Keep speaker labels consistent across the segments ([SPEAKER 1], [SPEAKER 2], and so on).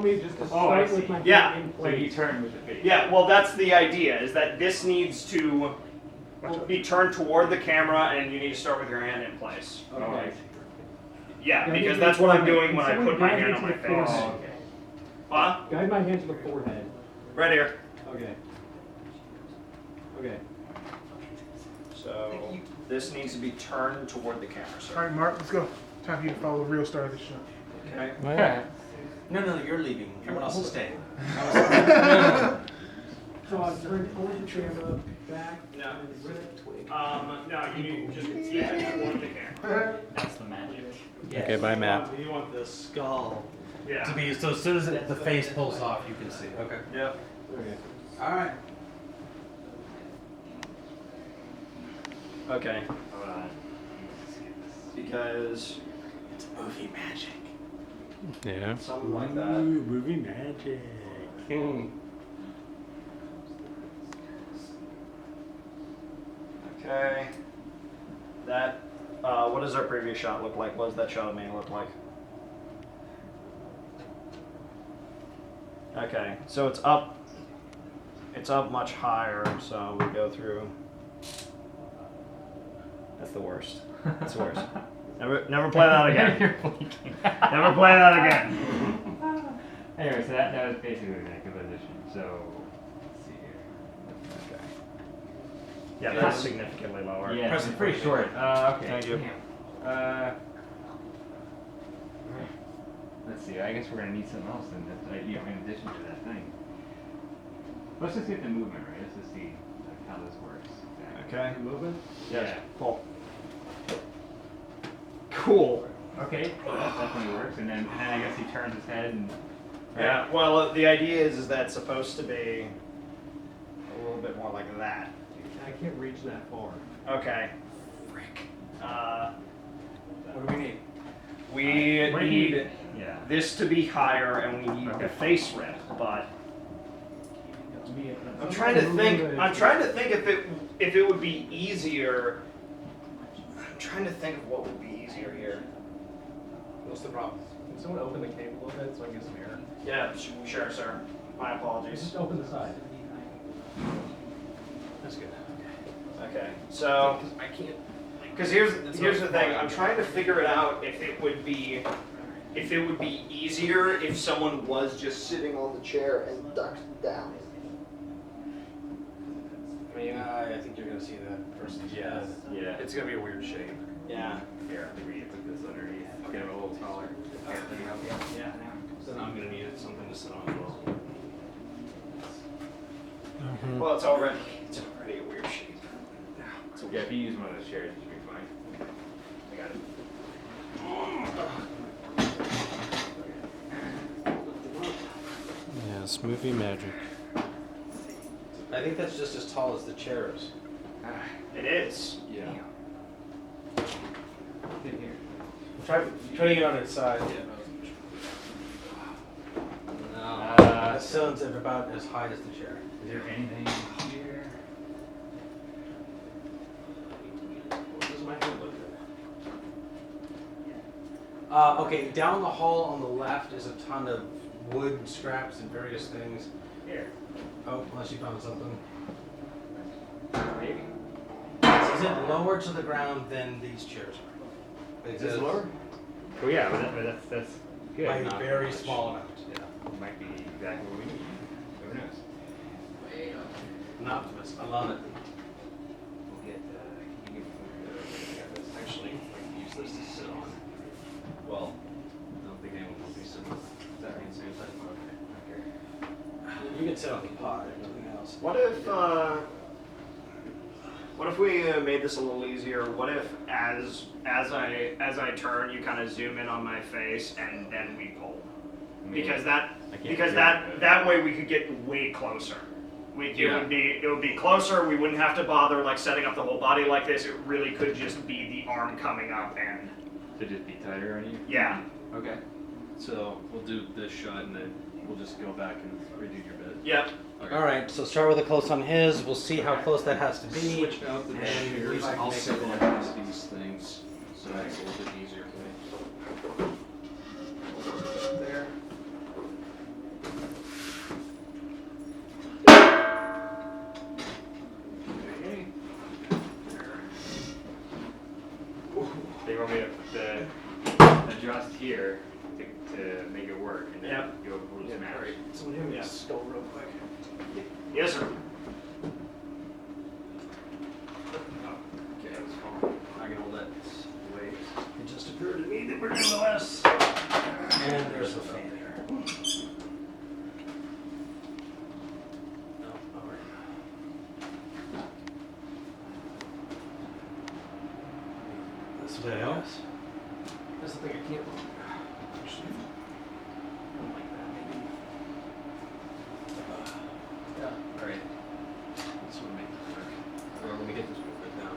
[SPEAKER 1] Me just to
[SPEAKER 2] I
[SPEAKER 1] start
[SPEAKER 2] see.
[SPEAKER 1] with my
[SPEAKER 3] Yeah.
[SPEAKER 1] hand in
[SPEAKER 2] So you
[SPEAKER 1] place.
[SPEAKER 2] turn with the face.
[SPEAKER 3] Yeah, well, that's the idea, is that this needs to be turned toward the camera, and you need to start with your hand in place.
[SPEAKER 2] Oh, I see.
[SPEAKER 3] Yeah,
[SPEAKER 1] Yeah,
[SPEAKER 3] because
[SPEAKER 1] you
[SPEAKER 3] that's
[SPEAKER 1] need
[SPEAKER 3] what
[SPEAKER 1] to-
[SPEAKER 3] I'm doing when I
[SPEAKER 1] someone
[SPEAKER 3] put my
[SPEAKER 1] guide
[SPEAKER 3] hand
[SPEAKER 1] me
[SPEAKER 3] on
[SPEAKER 1] to
[SPEAKER 3] my
[SPEAKER 1] the
[SPEAKER 3] face.
[SPEAKER 1] forehead.
[SPEAKER 2] Oh, okay.
[SPEAKER 3] Huh?
[SPEAKER 1] Guide my hand to the forehead.
[SPEAKER 3] Right here.
[SPEAKER 1] Okay. Okay.
[SPEAKER 3] So this needs to be turned toward the camera,
[SPEAKER 4] All
[SPEAKER 3] sir.
[SPEAKER 4] right, Mark, let's go. Time for you to follow the real star of the show.
[SPEAKER 3] Okay.
[SPEAKER 5] No, you're leaving. Everyone else is staying.
[SPEAKER 1] So I'll turn towards the camera, back,
[SPEAKER 3] No.
[SPEAKER 1] and then with a twig.
[SPEAKER 3] No, you just toward the camera.
[SPEAKER 2] That's the magic.
[SPEAKER 5] Okay,
[SPEAKER 6] bye, Matt.
[SPEAKER 5] You want the skull
[SPEAKER 3] Yeah.
[SPEAKER 5] to be so as soon as the face pulls off, you can see. Okay.
[SPEAKER 3] Yep.
[SPEAKER 1] Okay.
[SPEAKER 5] All right.
[SPEAKER 3] Okay.
[SPEAKER 2] Hold on.
[SPEAKER 3] Because
[SPEAKER 5] It's movie magic.
[SPEAKER 6] Yeah.
[SPEAKER 3] something like that.
[SPEAKER 6] Movie magic.
[SPEAKER 3] Okay. That. What does our previous shot look like? What does that shot of me look like? Okay, so it's up. It's up much higher, so we go through. That's the worst. That's the worst. Never play that again.
[SPEAKER 2] You're blinking.
[SPEAKER 3] Never play that again.
[SPEAKER 2] Anyway, so that was basically the composition. So, let's see here.
[SPEAKER 3] Okay. Yeah, that's significantly lower.
[SPEAKER 2] Yeah,
[SPEAKER 5] Press
[SPEAKER 2] it's
[SPEAKER 5] it
[SPEAKER 2] pretty
[SPEAKER 5] for
[SPEAKER 2] short. Okay.
[SPEAKER 3] Thank you.
[SPEAKER 2] Let's see. I guess we're gonna need something else in addition to that thing. Let's just get the movement right. Let's just see like, how this works. Exactly.
[SPEAKER 3] Okay.
[SPEAKER 1] Moving?
[SPEAKER 2] Yeah.
[SPEAKER 3] Cool. Cool.
[SPEAKER 2] Okay. That definitely works. And then I guess he turns his head and.
[SPEAKER 3] Yeah. Well, the idea is that it's supposed to be a little bit more like that.
[SPEAKER 1] I can't reach that far.
[SPEAKER 3] Okay. Frick.
[SPEAKER 5] What do we need?
[SPEAKER 3] We
[SPEAKER 2] What do you
[SPEAKER 3] need
[SPEAKER 2] Yeah.
[SPEAKER 3] this to be higher, and we need
[SPEAKER 2] Okay.
[SPEAKER 3] the face rip. But
[SPEAKER 1] Me-
[SPEAKER 3] I'm trying to think. I'm trying to think if it would be easier. I'm trying to think of what would be easier here.
[SPEAKER 5] What's the problem?
[SPEAKER 1] Can someone open the cable a little bit so I can get some air?
[SPEAKER 3] Yeah, sure, sir. My apologies.
[SPEAKER 1] Just open the side.
[SPEAKER 5] That's good.
[SPEAKER 3] Okay, so
[SPEAKER 5] I can't.
[SPEAKER 3] because here's the thing. I'm trying to figure it out if it would be easier if someone was just sitting on the chair and ducked down.
[SPEAKER 5] I mean, I think you're gonna see that person's head.
[SPEAKER 2] Yeah.
[SPEAKER 5] It's gonna be a weird shape.
[SPEAKER 3] Yeah.
[SPEAKER 2] Here, I think we need to put this underneath.
[SPEAKER 5] Get him a little taller.
[SPEAKER 2] Yeah.
[SPEAKER 5] Then I'm gonna need something to sit on as well.
[SPEAKER 3] Well, it's already a weird shape.
[SPEAKER 2] So yeah, if you use one of those chairs, you should be fine. I got it.
[SPEAKER 6] Yes, movie magic.
[SPEAKER 5] I think that's just as tall as the chair is.
[SPEAKER 3] It is.
[SPEAKER 5] Yeah.
[SPEAKER 2] Sit here.
[SPEAKER 5] Try putting it on its side. No.
[SPEAKER 2] Uh,
[SPEAKER 5] The ceiling's about as high as the chair.
[SPEAKER 2] Is there anything here?
[SPEAKER 1] What does my hand look like?
[SPEAKER 5] Okay, down the hall on the left is a ton of wood scraps and various things.
[SPEAKER 2] Here.
[SPEAKER 5] Oh, unless you found something.
[SPEAKER 2] Maybe.
[SPEAKER 5] Is it lower to the ground than these chairs are?
[SPEAKER 2] Is this lower? Oh yeah, but that's good.
[SPEAKER 5] By a
[SPEAKER 2] Not
[SPEAKER 5] very
[SPEAKER 2] much.
[SPEAKER 5] small amount. Yeah.
[SPEAKER 2] Might be exactly what we need. Who knows?
[SPEAKER 5] I'm an optimist. I love it.
[SPEAKER 2] We'll get. Can you give me
[SPEAKER 5] Actually, I can use this to sit on. Well, I don't think anyone will be sitting on it. Is that right? Same side? Okay. You can sit on the pod and nothing else.
[SPEAKER 3] What if we made this a little easier? What if as I turn, you kind of zoom in on my face and then we pull? Because that way we could get way closer. It would be closer. We wouldn't have to bother like setting up the whole body like this. It really could just be the arm coming up and
[SPEAKER 2] To just be tighter on you?
[SPEAKER 3] yeah.
[SPEAKER 7] Okay. So we'll do this shot and then we'll just go back and redo your bit.
[SPEAKER 3] Yep.
[SPEAKER 7] Okay.
[SPEAKER 5] All right, so start with a close on his. We'll see how close that has to be.
[SPEAKER 7] Switch out the
[SPEAKER 5] And
[SPEAKER 7] chairs.
[SPEAKER 5] Levi can
[SPEAKER 7] I'll
[SPEAKER 5] make
[SPEAKER 7] sit
[SPEAKER 5] it
[SPEAKER 7] on
[SPEAKER 5] work.
[SPEAKER 7] these things so that's a little bit easier for me.
[SPEAKER 5] There.
[SPEAKER 3] Yep.
[SPEAKER 2] We'll just
[SPEAKER 5] Yeah,
[SPEAKER 2] match.
[SPEAKER 5] alright. Someone hand me a skull real quick.
[SPEAKER 3] Yes, sir.
[SPEAKER 5] Okay, I was calling. I'm not gonna let wait. It just occurred to me that we're doing less. And there's the fan here. No, alright. This way,
[SPEAKER 6] Yeah.
[SPEAKER 5] yes. That's the thing I can't. Actually, I like that maybe. Yeah, alright. This would make it work. Well, let me get this movement down.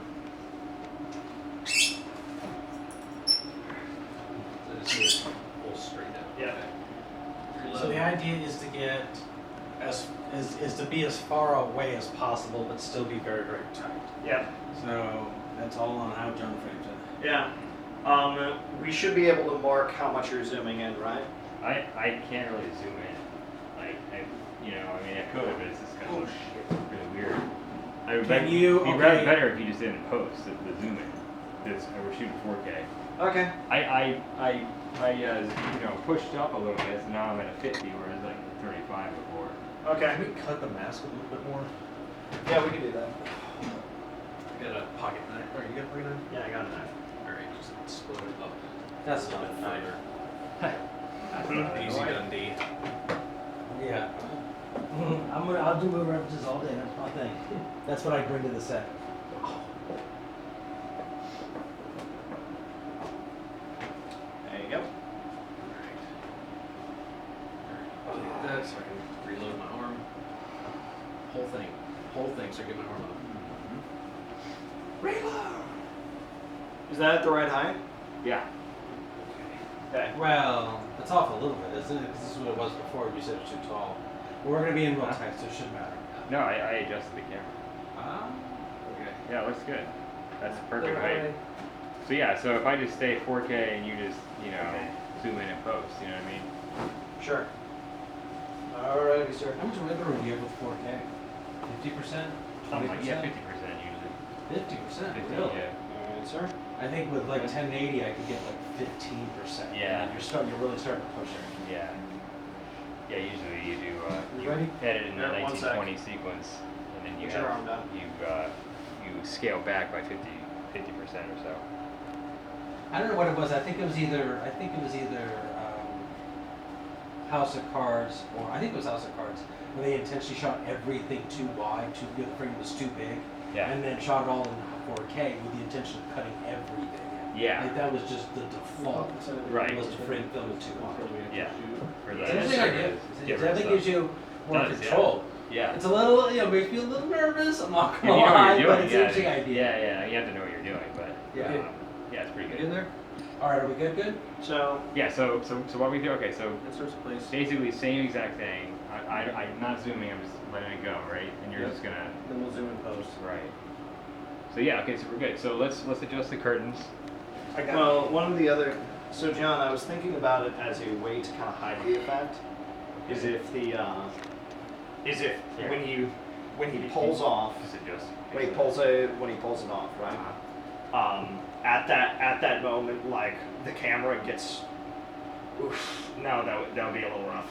[SPEAKER 5] So just need it pull straight down.
[SPEAKER 3] Yeah.
[SPEAKER 5] Okay.
[SPEAKER 8] So the idea is to get is to be as far away as possible, but still be very, very tight.
[SPEAKER 3] Yep.
[SPEAKER 8] So that's all on how John frames it.
[SPEAKER 3] Yeah. We should be able to mark how much you're zooming in, right?
[SPEAKER 2] I can't really zoom in. Like, you know, I mean, I could, but it's just kind of really weird. I would
[SPEAKER 8] Can
[SPEAKER 2] bet
[SPEAKER 8] you-
[SPEAKER 2] it'd be
[SPEAKER 8] okay.
[SPEAKER 2] better if you just didn't post the zoom in. Because we're shooting 4K.
[SPEAKER 3] Okay.
[SPEAKER 2] I you know, pushed up a little bit, so now I'm at a 50, whereas like 35 before.
[SPEAKER 3] Okay.
[SPEAKER 8] Can we cut the mask a little bit more?
[SPEAKER 3] Yeah, we can do that.
[SPEAKER 5] I got a pocket knife. Alright, you got a pocket knife?
[SPEAKER 3] Yeah, I got it.
[SPEAKER 5] Alright, just split it up.
[SPEAKER 8] That's
[SPEAKER 5] a little
[SPEAKER 8] not
[SPEAKER 5] bit
[SPEAKER 8] fine.
[SPEAKER 5] further. Easy gun D.
[SPEAKER 8] Yeah. I'll do movie references all day. That's my thing. That's what I bring to the set.
[SPEAKER 3] There you go.
[SPEAKER 5] I'll do that so I can reload my arm. Whole thing, so I get my arm up.
[SPEAKER 3] Reload. Is that at the right height?
[SPEAKER 2] Yeah.
[SPEAKER 3] Okay.
[SPEAKER 8] Well, it's off a little bit, isn't it? 'Cause this is what it was before. You said it was too tall. We're gonna be in real tight, so it shouldn't matter.
[SPEAKER 2] No, I adjusted the camera.
[SPEAKER 8] Ah.
[SPEAKER 5] Okay.
[SPEAKER 2] Yeah, it looks good. That's the perfect height. So yeah, so if I just stay 4K and you just, you know, zoom in and post, you know what I mean?
[SPEAKER 3] Sure. Alrighty, sir.
[SPEAKER 8] How much wiggle room do you have with 4K? 50%?
[SPEAKER 2] Something like, yeah, 50%
[SPEAKER 8] 20%?
[SPEAKER 2] usually.
[SPEAKER 8] 50%?
[SPEAKER 2] 50,
[SPEAKER 8] Really?
[SPEAKER 2] yeah.
[SPEAKER 3] Alright, sir.
[SPEAKER 8] I think with like 1080, I could get like 15%.
[SPEAKER 2] Yeah.
[SPEAKER 8] You're really starting to push it.
[SPEAKER 2] Yeah. Yeah, usually you do,
[SPEAKER 3] You
[SPEAKER 2] you
[SPEAKER 3] ready?
[SPEAKER 2] edit in the
[SPEAKER 3] Yeah,
[SPEAKER 2] 1920 sequence, and then you
[SPEAKER 3] Get your arm down.
[SPEAKER 2] you scale back by 50% or so.
[SPEAKER 8] I don't know what it was. I think it was either House of Cards, or I think it was House of Cards, where they intentionally shot everything too wide, the frame was too big,
[SPEAKER 2] Yeah.
[SPEAKER 8] and then shot it all in 4K with the intention of cutting everything.
[SPEAKER 2] Yeah.
[SPEAKER 8] Like that was just the default.
[SPEAKER 2] Right.
[SPEAKER 8] Was to frame film it too wide.
[SPEAKER 2] Yeah. For the
[SPEAKER 8] It's an interesting idea.
[SPEAKER 2] get
[SPEAKER 8] It
[SPEAKER 2] rid of
[SPEAKER 8] definitely
[SPEAKER 2] stuff.
[SPEAKER 8] gives you more
[SPEAKER 2] Does, yeah.
[SPEAKER 8] control.
[SPEAKER 2] Yeah.
[SPEAKER 8] It's a little, makes you a little nervous. I'm not
[SPEAKER 2] If
[SPEAKER 8] gonna
[SPEAKER 2] you know what
[SPEAKER 8] lie,
[SPEAKER 2] you're
[SPEAKER 8] but
[SPEAKER 2] doing,
[SPEAKER 8] it's
[SPEAKER 2] yeah,
[SPEAKER 8] an interesting idea.
[SPEAKER 2] yeah, you have to know what you're doing, but
[SPEAKER 8] Yeah.
[SPEAKER 2] yeah, it's pretty
[SPEAKER 5] You
[SPEAKER 2] good.
[SPEAKER 5] in there?
[SPEAKER 8] All right, are we good?
[SPEAKER 3] So,
[SPEAKER 2] Yeah, so what we do? Okay, so
[SPEAKER 5] Insert place.
[SPEAKER 2] basically same exact thing. I'm not zooming. I'm just letting it go, right? And you're
[SPEAKER 5] Yep.
[SPEAKER 2] just gonna
[SPEAKER 5] Then we'll zoom in post.
[SPEAKER 2] right. So yeah, okay, so we're good. So let's adjust the curtains.
[SPEAKER 3] well, one of the other. So, John, I was thinking about it as a way to kind of hide the effect. Is if the,
[SPEAKER 2] Here.
[SPEAKER 3] when he pulls off.
[SPEAKER 2] Just adjust.
[SPEAKER 3] When he pulls it off, right? At that moment, like the camera gets. Oof, no, that would be a little rough.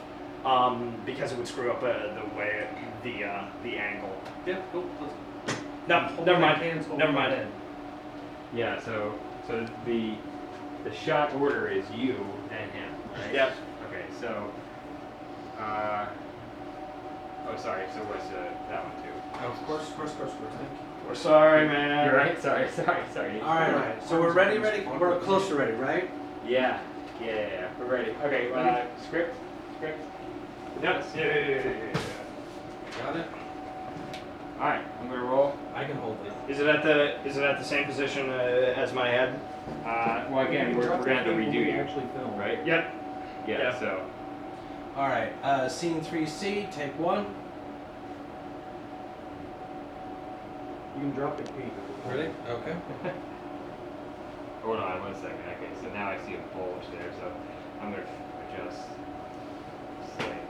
[SPEAKER 3] Because it would screw up the way the angle.
[SPEAKER 5] Yeah, cool. Let's
[SPEAKER 3] No,
[SPEAKER 5] hold
[SPEAKER 3] never
[SPEAKER 5] my
[SPEAKER 3] mind.
[SPEAKER 5] hands over
[SPEAKER 3] Never
[SPEAKER 5] my
[SPEAKER 3] mind.
[SPEAKER 5] head.
[SPEAKER 2] Yeah, so the shot order is you and him, right?
[SPEAKER 3] Yep.
[SPEAKER 2] Okay, so oh sorry, so what's that one too?
[SPEAKER 8] Oh, of course. Thank you.
[SPEAKER 3] We're sorry, man.
[SPEAKER 2] You're right. Sorry.
[SPEAKER 8] All right. So we're ready. We're close to ready, right?
[SPEAKER 2] Yeah. We're ready. Okay. Script.
[SPEAKER 3] Yep. Yeah.
[SPEAKER 8] Got it.
[SPEAKER 2] All right. I'm gonna roll.
[SPEAKER 8] I can hold it.
[SPEAKER 3] Is it at the same position as my head?
[SPEAKER 2] Well, again, we're gonna have to redo you,
[SPEAKER 5] Actually film.
[SPEAKER 2] right?
[SPEAKER 3] Yep.
[SPEAKER 2] Yeah.
[SPEAKER 3] Yeah.
[SPEAKER 2] So.
[SPEAKER 8] All right. Scene 3C, take 1.
[SPEAKER 5] You can drop the key.
[SPEAKER 8] Ready? Okay.
[SPEAKER 2] Hold on 1 second. Okay. So now I see a bulge there. So I'm gonna adjust slightly.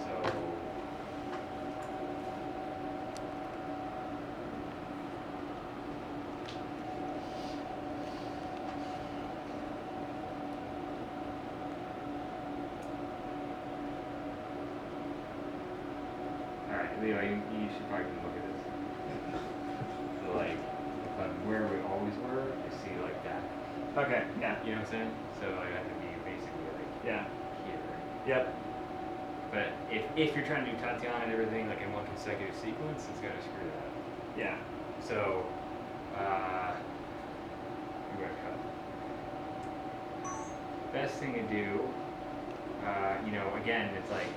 [SPEAKER 2] So probably can look at this. So like, if I'm where we always were, I see like that.
[SPEAKER 3] Okay. Yeah.
[SPEAKER 2] You know what I'm saying? So I have to be basically like
[SPEAKER 3] Yeah.
[SPEAKER 2] here.
[SPEAKER 3] Yep.
[SPEAKER 2] But if you're trying to do Tatiana and everything like in one consecutive sequence, it's gonna screw that up.
[SPEAKER 3] Yeah.
[SPEAKER 2] So, I'm gonna cut. Best thing to do, you know, again, it's like,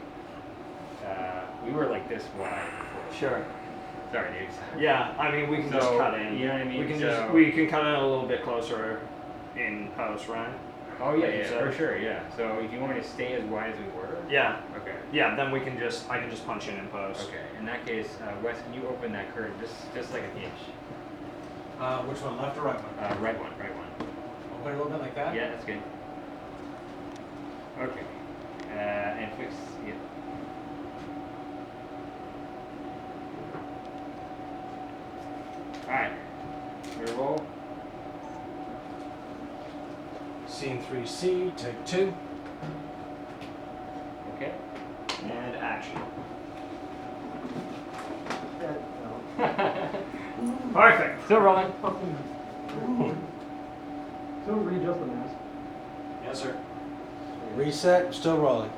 [SPEAKER 2] we were like this wide before.
[SPEAKER 3] Sure.
[SPEAKER 2] Sorry, dude.
[SPEAKER 3] Yeah. I mean, we can just
[SPEAKER 2] So,
[SPEAKER 3] cut in.
[SPEAKER 2] you know what I mean?
[SPEAKER 3] We can
[SPEAKER 2] So-
[SPEAKER 3] we can cut in a little bit closer in post, right?
[SPEAKER 2] Oh yeah,
[SPEAKER 3] Like you
[SPEAKER 2] yeah,
[SPEAKER 3] said.
[SPEAKER 2] for sure, yeah. So if you want me to stay as wide as we were?
[SPEAKER 3] Yeah.
[SPEAKER 2] Okay.
[SPEAKER 3] Yeah. Then we can just I can just punch in post.
[SPEAKER 2] Okay, in that case, Wes, can you open that curtain just like an inch?
[SPEAKER 8] Which one, left or right one?
[SPEAKER 2] Right one, right one.
[SPEAKER 8] Open it a little bit like that?
[SPEAKER 2] Yeah, that's good. Okay. And fix, yeah. Alright. We roll.
[SPEAKER 8] Scene 3C, take 2.
[SPEAKER 2] Okay.
[SPEAKER 3] And action. Perfect.
[SPEAKER 2] Still rolling.
[SPEAKER 5] Someone readjust the mask.
[SPEAKER 3] Yes, sir.
[SPEAKER 8] Reset, still rolling.